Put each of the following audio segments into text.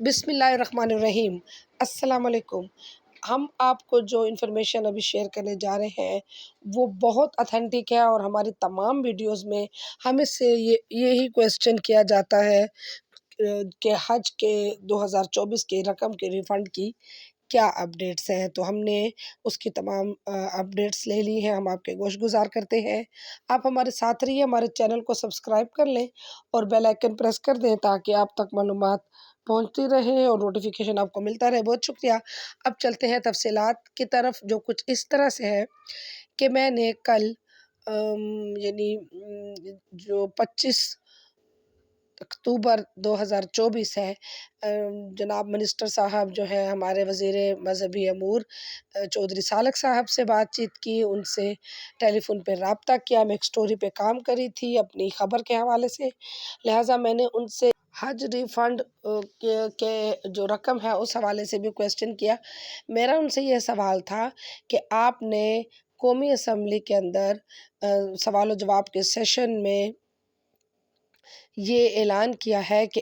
بسم اللہ الرحمن الرحیم۔ السلام علیکم۔ ہم آپ کو جو انفارمیشن ابھی شیئر کرنے جا رہے ہیں وہ بہت اتھینٹک ہے، اور ہماری تمام ویڈیوز میں ہمیں سے یہی کویسچن کیا جاتا ہے کہ حج کے 2024 کے رقم کے ریفنڈ کی کیا اپڈیٹس ہیں۔ تو ہم نے اس کی تمام اپڈیٹس لے لی ہیں، ہم آپ کے گوش گزار کرتے ہیں۔ آپ ہمارے ساتھ رہیے، ہمارے چینل کو سبسکرائب کر لیں اور بیل آئکن پریس کر دیں تاکہ آپ تک معلومات پہنچتی رہے اور نوٹیفیکیشن آپ کو ملتا رہے۔ بہت شکریہ۔ اب چلتے ہیں تفصیلات کی طرف، جو کچھ اس طرح سے ہے کہ میں نے کل یعنی جو 25 اکتوبر 2024 ہے، جناب منسٹر صاحب جو ہے ہمارے وزیر مذہبی امور چودھری سالک صاحب سے بات چیت کی، ان سے ٹیلی فون پہ رابطہ کیا۔ میں ایک سٹوری پہ کام کری تھی اپنی خبر کے حوالے سے، لہٰذا میں نے ان سے حج ریفنڈ کے جو رقم ہے اس حوالے سے بھی کویسچن کیا۔ میرا ان سے یہ سوال تھا کہ آپ نے قومی اسمبلی کے اندر سوال و جواب کے سیشن میں یہ اعلان کیا ہے کہ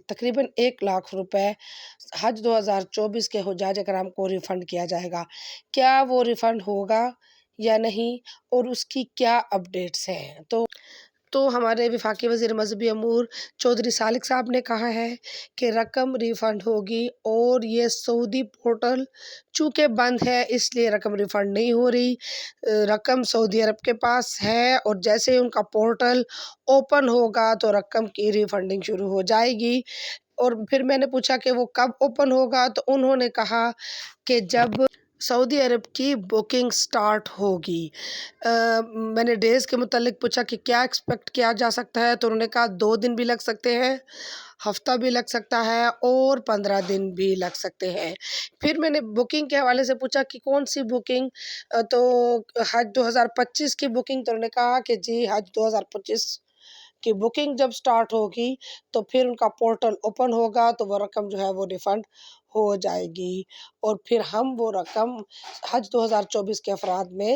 تقریباً 1 لاکھ روپے حج 2024 کے حجاج کرام کو ریفنڈ کیا جائے گا۔ کیا وہ ریفنڈ ہوگا یا نہیں، اور اس کی کیا اپڈیٹس ہیں؟ تو ہمارے وفاقی وزیر مذہبی امور چودھری سالک صاحب نے کہا ہے کہ رقم ریفنڈ ہوگی، اور یہ سعودی پورٹل چونکہ بند ہے اس لیے رقم ریفنڈ نہیں ہو رہی۔ رقم سعودی عرب کے پاس ہے، اور جیسے ہی ان کا پورٹل اوپن ہوگا تو رقم کی ریفنڈنگ شروع ہو جائے گی۔ اور پھر میں نے پوچھا کہ وہ کب اوپن ہوگا، تو انہوں نے کہا کہ جب سعودی عرب کی بکنگ سٹارٹ ہوگی۔ میں نے ڈیز کے متعلق پوچھا کہ کیا ایکسپیکٹ کیا جا سکتا ہے، تو انہوں نے کہا 2 دن بھی لگ سکتے ہیں، ہفتہ بھی لگ سکتا ہے، اور 15 دن بھی لگ سکتے ہیں۔ پھر میں نے بکنگ کے حوالے سے پوچھا کہ کون سی بکنگ، تو حج 2025 کی بکنگ، تو انہوں نے کہا کہ جی حج 2025 کی بکنگ جب سٹارٹ ہوگی تو پھر ان کا پورٹل اوپن ہوگا تو وہ رقم جو ہے وہ ریفنڈ ہو جائے گی، اور پھر ہم وہ رقم حج 2024 کے افراد میں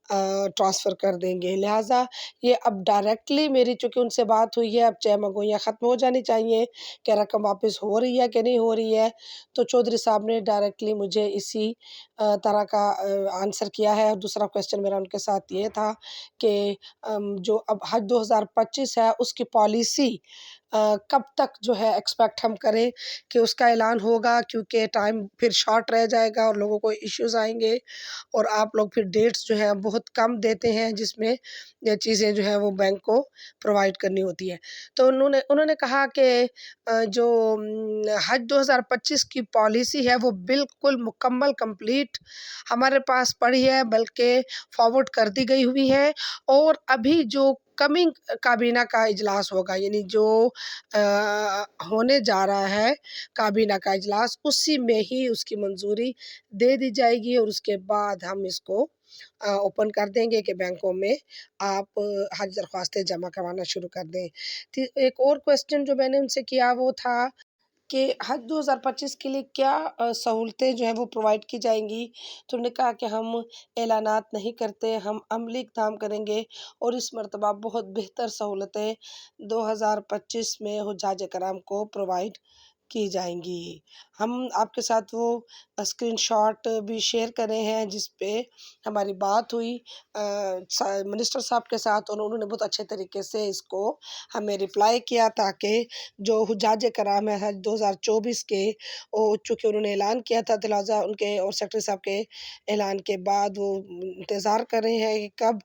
ٹرانسفر کر دیں گے۔ لہٰذا یہ اب ڈائریکٹلی میری چونکہ ان سے بات ہوئی ہے، اب چہمگوئیاں ختم ہو جانی چاہیے کہ رقم واپس ہو رہی ہے کہ نہیں ہو رہی ہے۔ تو چودھری صاحب نے ڈائریکٹلی مجھے اسی طرح کا آنسر کیا ہے۔ اور دوسرا کویسچن میرا ان کے ساتھ یہ تھا کہ جو اب حج 2025 ہے اس کی پالیسی کب تک جو ہے ایکسپیکٹ ہم کریں کہ اس کا اعلان ہوگا، کیونکہ ٹائم پھر شارٹ رہ جائے گا اور لوگوں کو ایشوز آئیں گے، اور آپ لوگ پھر ڈیٹس جو ہیں بہت کم دیتے ہیں جس میں یہ چیزیں جو ہیں وہ بینک کو پرووائڈ کرنی ہوتی ہے۔ تو انہوں نے کہا کہ جو حج 2025 کی پالیسی ہے وہ بالکل مکمل کمپلیٹ ہمارے پاس پڑی ہے، بلکہ فارورڈ کر دی گئی ہوئی ہے، اور ابھی جو کمنگ کابینہ کا اجلاس ہوگا، یعنی جو ہونے جا رہا ہے کابینہ کا اجلاس، اسی میں ہی اس کی منظوری دے دی جائے گی، اور اس کے بعد ہم اس کو اوپن کر دیں گے کہ بینکوں میں آپ حج درخواستیں جمع کروانا شروع کر دیں۔ ایک اور کویسچن جو میں نے ان سے کیا وہ تھا کہ حج 2025 کے لیے کیا سہولتیں جو ہیں وہ پرووائڈ کی جائیں گی، تو انہوں نے کہا کہ ہم اعلانات نہیں کرتے، ہم عملی اقدام کریں گے، اور اس مرتبہ بہت بہتر سہولتیں 2025 میں حجاج کرام کو پرووائڈ کی جائیں گی۔ ہم آپ کے ساتھ وہ اسکرین شاٹ بھی شیئر کرے ہیں جس پہ ہماری بات ہوئی منسٹر صاحب کے ساتھ، اور انہوں نے بہت اچھے طریقے سے اس کو ہمیں رپلائی کیا، تاکہ جو حجاج کرام ہے حج 2024 کے، چونکہ انہوں نے اعلان کیا تھا، تو لہٰذا ان کے اور سیکرٹری صاحب کے اعلان کے بعد وہ انتظار کر رہے ہیں کہ کب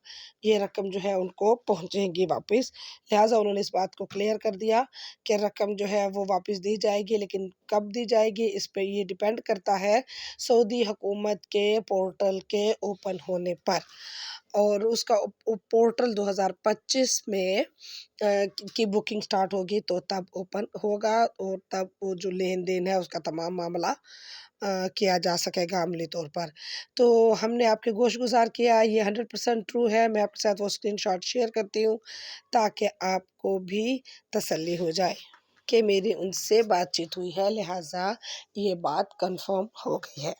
یہ رقم جو ہے ان کو پہنچے گی واپس۔ لہٰذا انہوں نے اس بات کو کلیئر کر دیا کہ رقم جو ہے وہ واپس دی جائے گی، لیکن کب دی جائے گی اس پہ یہ ڈیپینڈ کرتا ہے سعودی حکومت کے پورٹل کے اوپن ہونے پر، اور اس کا پورٹل 2025 میں کی بکنگ سٹارٹ ہوگی تو تب اوپن ہوگا، اور تب وہ جو لین دین ہے اس کا تمام معاملہ کیا جا سکے گا عملی طور پر۔ تو ہم نے آپ کے گوش گزار کیا، یہ 100% ٹرو ہے۔ میں آپ کے ساتھ وہ اسکرین شاٹ شیئر کرتی ہوں تاکہ آپ کو بھی تسلی ہو جائے۔ کہ میری ان سے بات چیت ہوئی ہے، لہٰذا یہ بات کنفرم ہو گئی ہے۔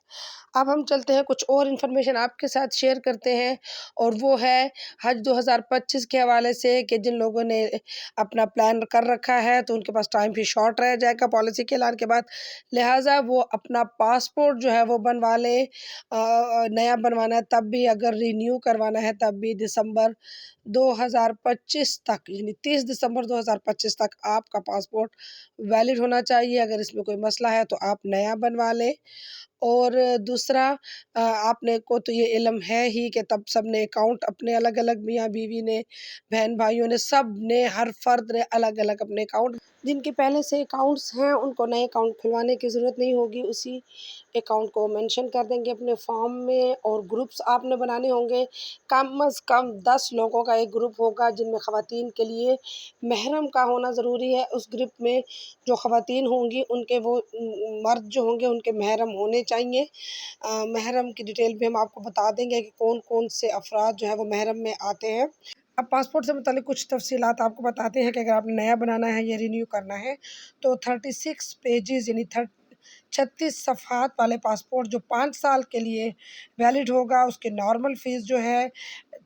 اب ہم چلتے ہیں کچھ اور انفارمیشن آپ کے ساتھ شیئر کرتے ہیں، اور وہ ہے حج 2025 کے حوالے سے کہ جن لوگوں نے اپنا پلان کر رکھا ہے تو ان کے پاس ٹائم بھی شارٹ رہ جائے گا پالیسی کے اعلان کے بعد، لہٰذا وہ اپنا پاسپورٹ جو ہے وہ بنوا لیں۔ نیا بنوانا ہے تب بھی، اگر رینیو کروانا ہے تب بھی دسمبر 2025 تک، یعنی 30 دسمبر 2025 تک آپ کا پاسپورٹ ویلڈ ہونا چاہیے۔ اگر اس میں کوئی مسئلہ ہے تو آپ نیا بنوا لیں۔ اور دوسرا، آپ نے کو تو یہ علم ہے ہی کہ تب سب نے اکاؤنٹ اپنے الگ الگ، میاں بیوی نے، بہن بھائیوں نے، سب نے، ہر فرد نے الگ الگ اپنے اکاؤنٹ، جن کے پہلے سے اکاؤنٹس ہیں ان کو نئے اکاؤنٹ کھلوانے کی ضرورت نہیں ہوگی، اسی اکاؤنٹ کو مینشن کر دیں گے اپنے فارم میں۔ اور گروپس آپ نے بنانے ہوں گے، کم از کم 10 لوگوں کا ایک گروپ ہوگا، جن میں خواتین کے لیے محرم کا ہونا ضروری ہے۔ اس گروپ میں جو خواتین ہوں گی ان کے وہ مرد جو ہوں گے ان کے محرم ہونے چاہیے۔ محرم کی ڈیٹیل بھی ہم آپ کو بتا دیں گے کہ کون کون سے افراد جو ہے وہ محرم میں آتے ہیں۔ اب پاسپورٹ سے متعلق کچھ تفصیلات آپ کو بتاتے ہیں کہ اگر آپ نے نیا بنانا ہے یا رینیو کرنا ہے تو 36 پیجز یعنی 36 صفحات والے پاسپورٹ جو 5 سال کے لیے ویلڈ ہوگا، اس کی نارمل فیس جو ہے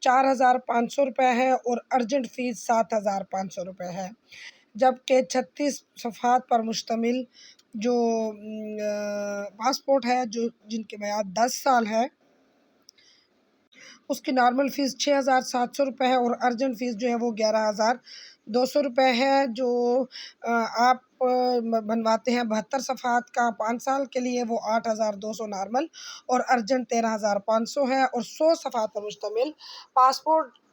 4,500 روپے ہے اور ارجنٹ فیس 7,500 روپے ہے، جبکہ 36 صفحات پر مشتمل جو پاسپورٹ ہے جن کی میعاد 10 سال ہے، اس کی نارمل فیس 6,700 روپے ہے اور ارجنٹ فیس جو ہے وہ 11,200 روپے ہے۔ جو آپ بنواتے ہیں 72 صفحات کا 5 سال کے لیے، وہ 8,200 نارمل اور ارجنٹ 13,500 ہے۔ اور 100 صفحات پر مشتمل پاسپورٹ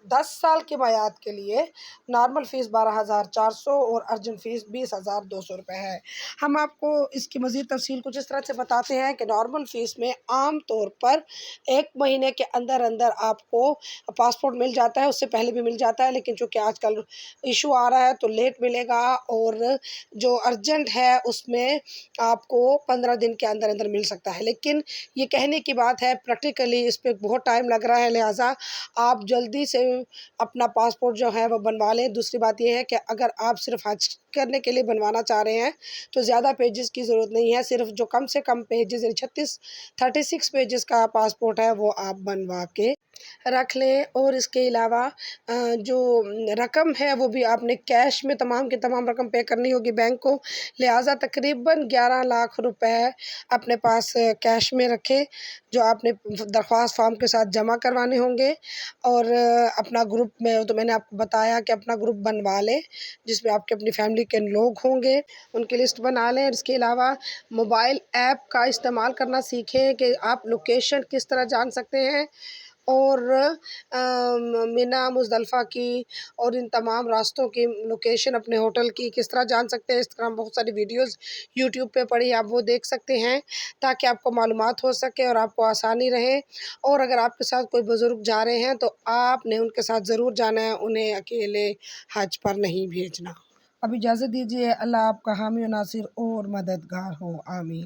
10 سال کی میعاد کے لیے نارمل فیس 12,400 اور ارجنٹ فیس 20,200 روپے ہے۔ ہم آپ کو اس کی مزید تفصیل کچھ اس طرح سے بتاتے ہیں کہ نارمل فیس میں عام طور پر 1 مہینے کے اندر اندر آپ کو پاسپورٹ مل جاتا ہے، اس سے پہلے بھی مل جاتا ہے، لیکن چونکہ آج کل ایشو آ رہا ہے تو لیٹ ملے گا۔ اور جو ارجنٹ ہے اس میں آپ کو 15 دن کے اندر اندر مل سکتا ہے، لیکن یہ کہنے کی بات ہے، پریکٹیکلی اس پہ بہت ٹائم لگ رہا ہے، لہٰذا آپ جلدی سے اپنا پاسپورٹ جو ہے وہ بنوا لیں۔ دوسری بات یہ ہے کہ اگر آپ صرف حج کرنے کے لیے بنوانا چاہ رہے ہیں تو زیادہ پیجز کی ضرورت نہیں ہے، صرف جو کم سے کم پیجز یعنی 36 پیجز کا پاسپورٹ ہے وہ آپ بنوا کے رکھ لیں۔ اور اس کے علاوہ جو رقم ہے وہ بھی آپ نے کیش میں تمام کی تمام رقم پے کرنی ہوگی بینک کو، لہٰذا تقریباً 11 لاکھ روپے اپنے پاس کیش میں رکھیں، جو آپ نے درخواست فارم کے ساتھ جمع کروانے ہوں گے۔ اور اپنا گروپ میں تو میں نے آپ کو بتایا کہ اپنا گروپ بنوا لیں جس میں آپ کے اپنی فیملی کے لوگ ہوں گے، ان کی لسٹ بنا لیں۔ اس کے علاوہ موبائل ایپ کا استعمال کرنا سیکھیں کہ آپ لوکیشن کس طرح جان سکتے ہیں، اور مینا، مزدلفہ کی اور ان تمام راستوں کی لوکیشن اپنے ہوٹل کی کس طرح جان سکتے ہیں۔ اس طرح بہت ساری ویڈیوز یوٹیوب پہ پڑی، آپ وہ دیکھ سکتے ہیں تاکہ آپ کو معلومات ہو سکے اور آپ کو آسانی رہے۔ اور اگر آپ کے ساتھ کوئی بزرگ جا رہے ہیں تو آپ نے ان کے ساتھ ضرور جانا ہے، انہیں اکیلے حج پر نہیں بھیجنا۔ اب اجازت دیجیے، اللہ آپ کا حامی و ناصر اور مددگار ہو، آمین۔